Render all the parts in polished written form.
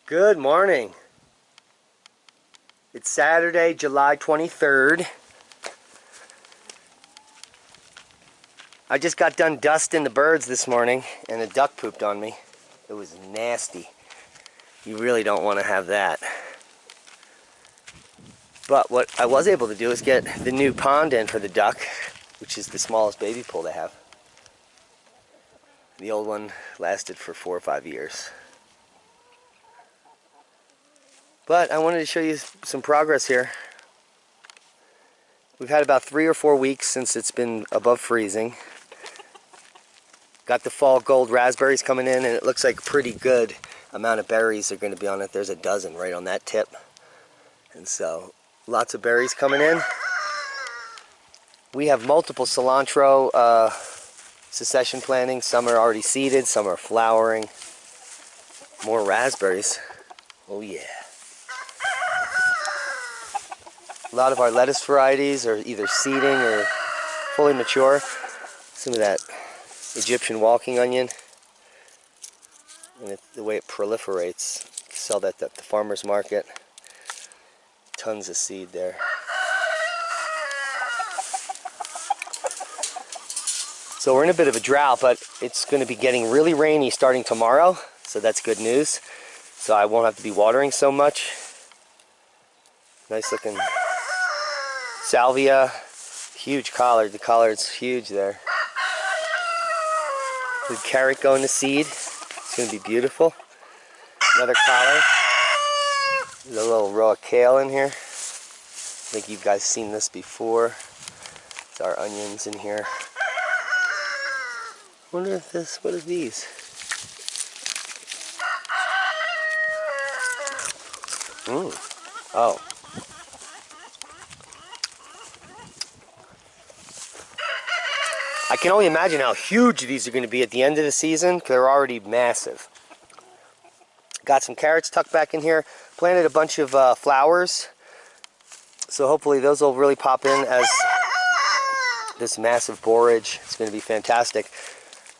Good morning. It's Saturday, July 23rd. I just got done dusting the birds this morning and a duck pooped on me. It was nasty. You really don't want to have that. But what I was able to do is get the new pond in for the duck, which is the smallest baby pool they have. The old one lasted for 4 or 5 years. But I wanted to show you some progress here. We've had about 3 or 4 weeks since it's been above freezing. Got the fall gold raspberries coming in, and it looks like a pretty good amount of berries are going to be on it. There's a dozen right on that tip. And so, lots of berries coming in. We have multiple cilantro succession plantings. Some are already seeded, some are flowering. More raspberries. Oh yeah. A lot of our lettuce varieties are either seeding or fully mature. Some of that Egyptian walking onion. And the way it proliferates. Sell that at the farmer's market. Tons of seed there. So we're in a bit of a drought, but it's going to be getting really rainy starting tomorrow. So that's good news. So I won't have to be watering so much. Nice looking salvia. Huge collard. The collard's huge there. Good carrot going to seed. It's going to be beautiful. Another collard. There's a little row of kale in here. I think you guys seen this before. It's our onions in here. Wonder if this, what are these? Oh. I can only imagine how huge these are going to be at the end of the season, because they're already massive. Got some carrots tucked back in here. Planted a bunch of flowers. So hopefully those will really pop in as this massive borage. It's going to be fantastic.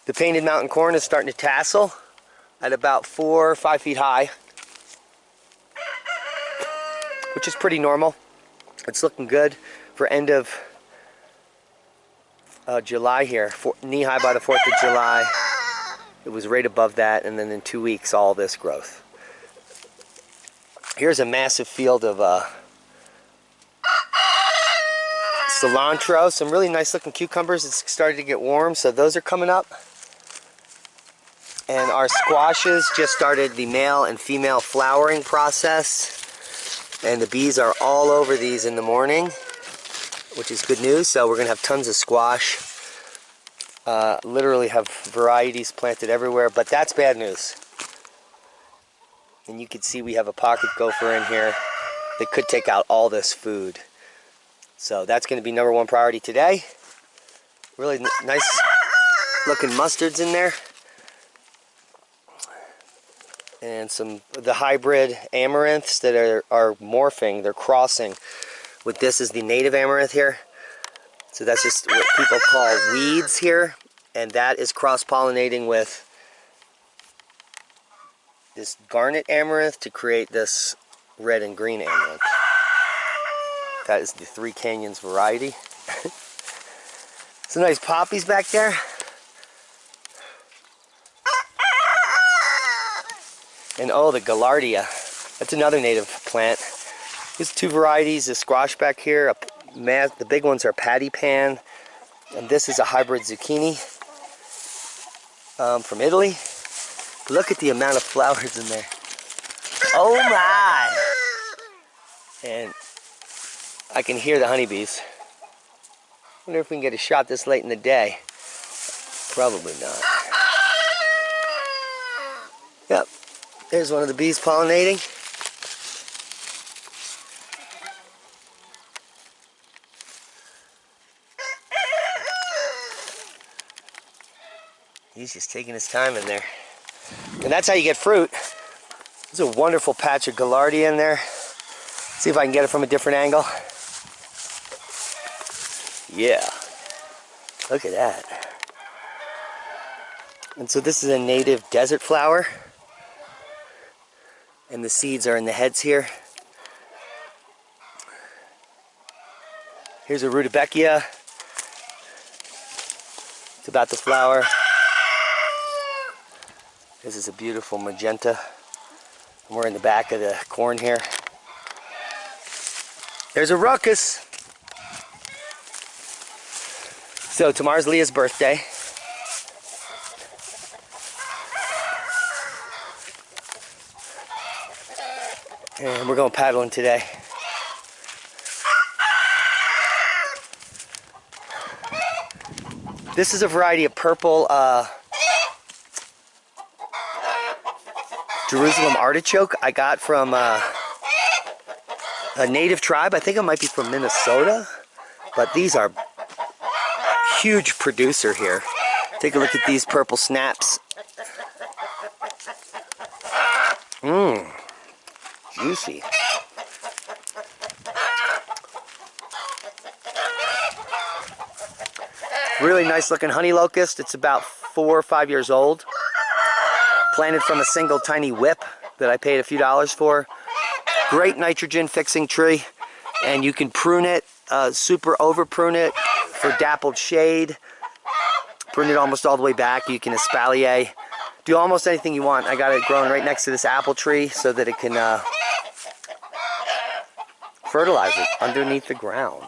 The painted mountain corn is starting to tassel at about 4 or 5 feet high, which is pretty normal. It's looking good for end of July here. Knee-high by the 4th of July. It was right above that, and then in 2 weeks, all this growth. Here's a massive field of cilantro. Some really nice looking cucumbers. It's started to get warm, so those are coming up. And our squashes just started the male and female flowering process. And the bees are all over these in the morning, which is good news. So we're going to have tons of squash. Literally have varieties planted everywhere, but that's bad news. And you can see we have a pocket gopher in here that could take out all this food. So that's going to be #1 priority today. Really nice looking mustards in there. And some of the hybrid amaranths that are morphing, they're crossing with this is the native amaranth here. So that's just what people call weeds here. And that is cross-pollinating with this garnet amaranth to create this red and green amaranth. That is the Three Canyons variety. Some nice poppies back there. And oh, the Galardia. That's another native plant. There's 2 varieties. The squash back here. The big ones are patty pan. And this is a hybrid zucchini from Italy. Look at the amount of flowers in there. Oh my! And I can hear the honeybees. Wonder if we can get a shot this late in the day. Probably not. Yep. There's one of the bees pollinating. He's just taking his time in there. And that's how you get fruit. There's a wonderful patch of Galardia in there. See if I can get it from a different angle. Yeah. Look at that. And so this is a native desert flower. And the seeds are in the heads here. Here's a rudbeckia. It's about to flower. This is a beautiful magenta. And we're in the back of the corn here. There's a ruckus. So tomorrow's Leah's birthday. And we're going paddling today. This is a variety of purple Jerusalem artichoke I got from a native tribe. I think it might be from Minnesota. But these are huge producer here. Take a look at these purple snaps. Mmm. Juicy. Really nice looking honey locust. It's about 4 or 5 years old. Planted from a single tiny whip that I paid a few dollars for. Great nitrogen fixing tree. And you can prune it, super over prune it for dappled shade. Prune it almost all the way back. You can espalier. Do almost anything you want. I got it growing right next to this apple tree so that it can fertilize it underneath the ground.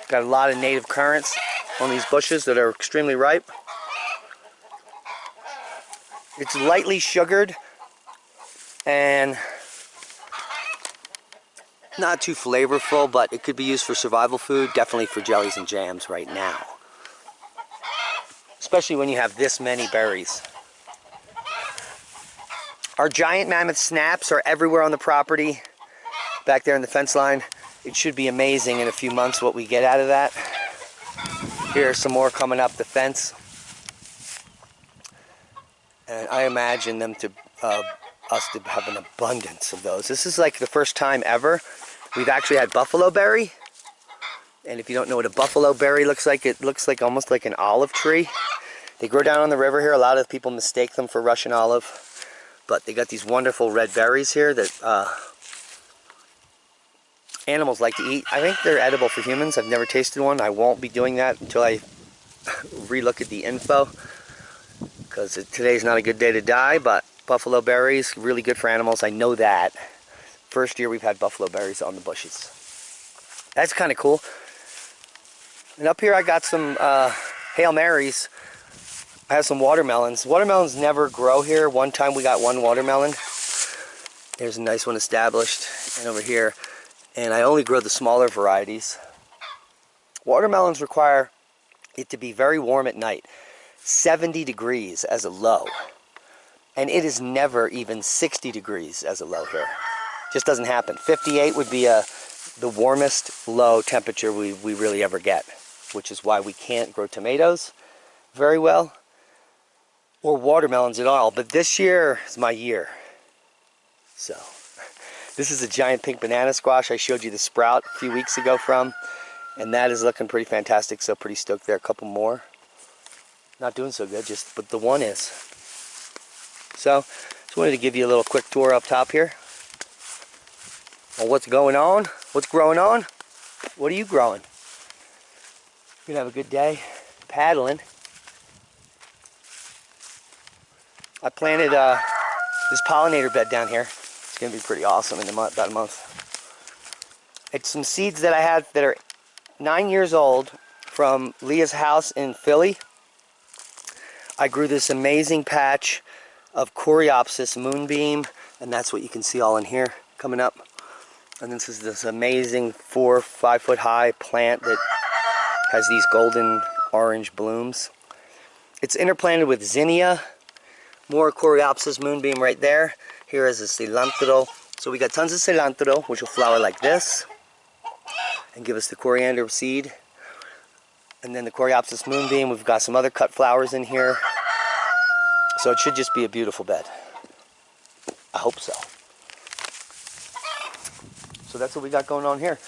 Got a lot of native currants on these bushes that are extremely ripe. It's lightly sugared and not too flavorful, but it could be used for survival food, definitely for jellies and jams right now. Especially when you have this many berries. Our giant mammoth snaps are everywhere on the property, back there in the fence line. It should be amazing in a few months what we get out of that. Here are some more coming up the fence. And I imagine them to us to have an abundance of those. This is like the first time ever we've actually had buffalo berry. And if you don't know what a buffalo berry looks like, it looks like almost like an olive tree. They grow down on the river here. A lot of people mistake them for Russian olive. But they got these wonderful red berries here that animals like to eat. I think they're edible for humans. I've never tasted one. I won't be doing that until I relook at the info, because today's not a good day to die, but buffalo berries, really good for animals. I know that. First year we've had buffalo berries on the bushes. That's kind of cool. And up here I got some Hail Marys. I have some watermelons. Watermelons never grow here. One time we got one watermelon. There's a nice one established. And over here. And I only grow the smaller varieties. Watermelons require it to be very warm at night. 70 degrees as a low. And it is never even 60 degrees as a low here. Just doesn't happen. 58 would be the warmest low temperature we really ever get. Which is why we can't grow tomatoes very well. Or watermelons at all. But this year is my year. So... this is a giant pink banana squash I showed you the sprout a few weeks ago from. And that is looking pretty fantastic, so pretty stoked there. A couple more. Not doing so good, but the one is. So, just wanted to give you a little quick tour up top here. On what's going on, what's growing on. What are you growing? You're gonna have a good day paddling. I planted this pollinator bed down here. It's going to be pretty awesome in about a month. It's some seeds that I had that are 9 years old from Leah's house in Philly. I grew this amazing patch of Coreopsis moonbeam, and that's what you can see all in here coming up. And this is this amazing 4 or 5 foot high plant that has these golden orange blooms. It's interplanted with zinnia, more Coreopsis moonbeam right there. Here is a cilantro. So we got tons of cilantro, which will flower like this and give us the coriander seed. And then the Coreopsis moonbeam, we've got some other cut flowers in here. So it should just be a beautiful bed. I hope so. So that's what we got going on here.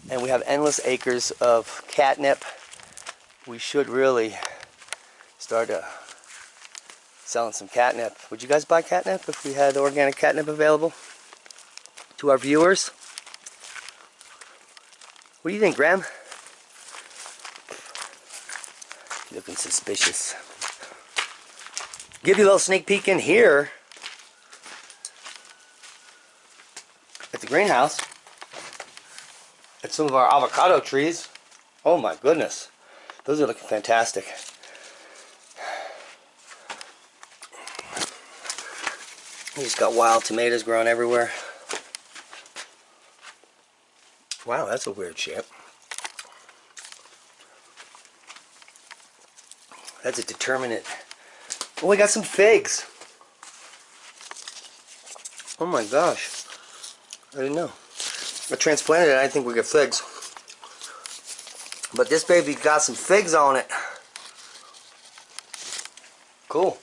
And we have endless acres of catnip. We should really start Selling some catnip. Would you guys buy catnip if we had organic catnip available to our viewers? What do you think, Graham? You're looking suspicious. Give you a little sneak peek in here at the greenhouse at some of our avocado trees. Oh my goodness, those are looking fantastic. We just got wild tomatoes growing everywhere. Wow, that's a weird shape. That's a determinate. Oh, we got some figs. Oh my gosh. I didn't know. I transplanted it, I didn't think we'd get figs. But this baby got some figs on it. Cool.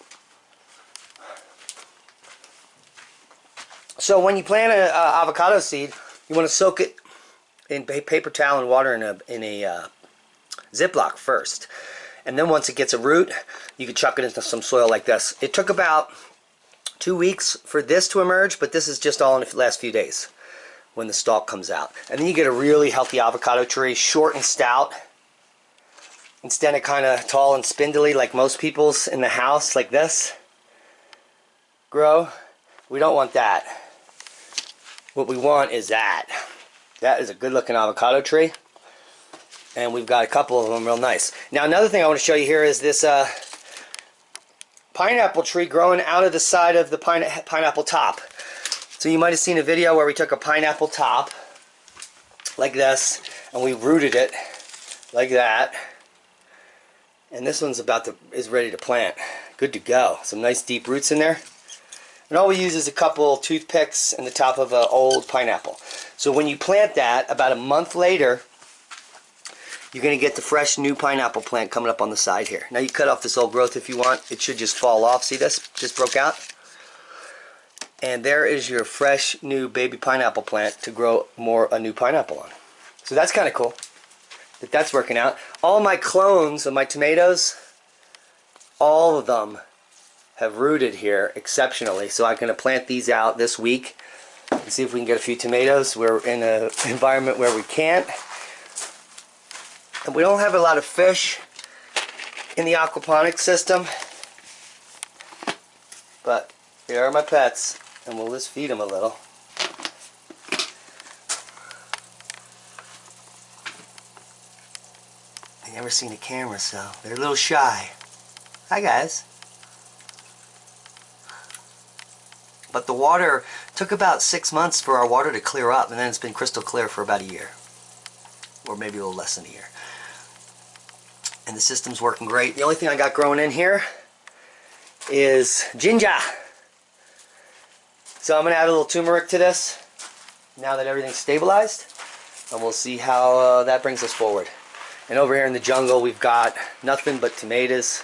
So when you plant an avocado seed, you want to soak it in paper towel and water in a Ziploc first. And then once it gets a root, you can chuck it into some soil like this. It took about 2 weeks for this to emerge, but this is just all in the last few days when the stalk comes out. And then you get a really healthy avocado tree, short and stout, instead of kind of tall and spindly like most people's in the house like this grow. We don't want that. What we want is that. That is a good looking avocado tree. And we've got a couple of them real nice. Now another thing I want to show you here is this pineapple tree growing out of the side of the pineapple top. So you might have seen a video where we took a pineapple top like this and we rooted it like that. And this one's is ready to plant. Good to go. Some nice deep roots in there. And all we use is a couple toothpicks in the top of an old pineapple. So when you plant that, about a month later, you're going to get the fresh new pineapple plant coming up on the side here. Now you cut off this old growth if you want. It should just fall off. See this? Just broke out. And there is your fresh new baby pineapple plant to grow a new pineapple on. So that's kind of cool that that's working out. All my clones of my tomatoes, all of them have rooted here exceptionally. So I'm going to plant these out this week and see if we can get a few tomatoes. We're in an environment where we can't. And we don't have a lot of fish in the aquaponics system. But they are my pets, and we'll just feed them a little. They never seen a camera, so they're a little shy. Hi guys. But the water took about 6 months for our water to clear up, and then it's been crystal clear for about a year. Or maybe a little less than a year. And the system's working great. The only thing I got growing in here is ginger. So I'm going to add a little turmeric to this now that everything's stabilized. And we'll see how that brings us forward. And over here in the jungle we've got nothing but tomatoes.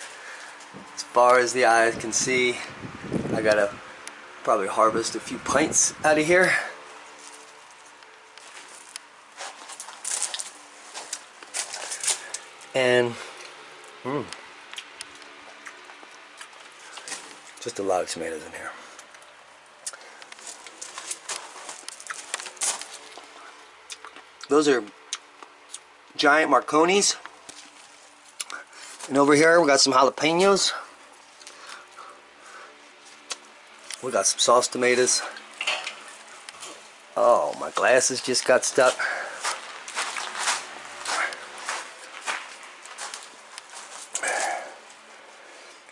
As far as the eye can see, I got to probably harvest a few pints out of here. And just a lot of tomatoes in here. Those are giant Marconis. And over here we got some jalapenos. We got some sauce tomatoes. Oh, my glasses just got stuck.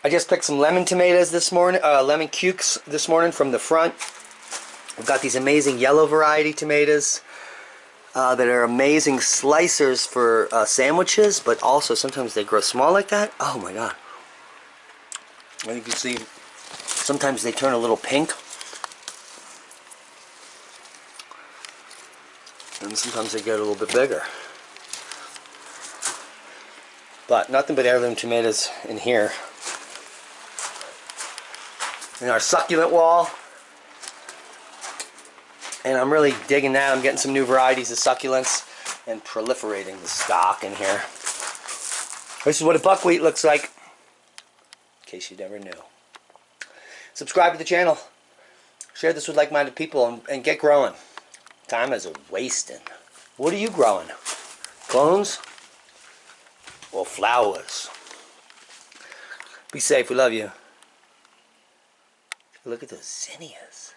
I just picked some lemon tomatoes this morning, lemon cukes this morning from the front. We've got these amazing yellow variety tomatoes that are amazing slicers for sandwiches, but also sometimes they grow small like that. Oh my god. And you can see sometimes they turn a little pink. And sometimes they get a little bit bigger. But nothing but heirloom tomatoes in here. In our succulent wall. And I'm really digging that. I'm getting some new varieties of succulents and proliferating the stock in here. This is what a buckwheat looks like, in case you never knew. Subscribe to the channel. Share this with like-minded people and get growing. Time is wasting. What are you growing? Clones? Or flowers? Be safe. We love you. Look at those zinnias.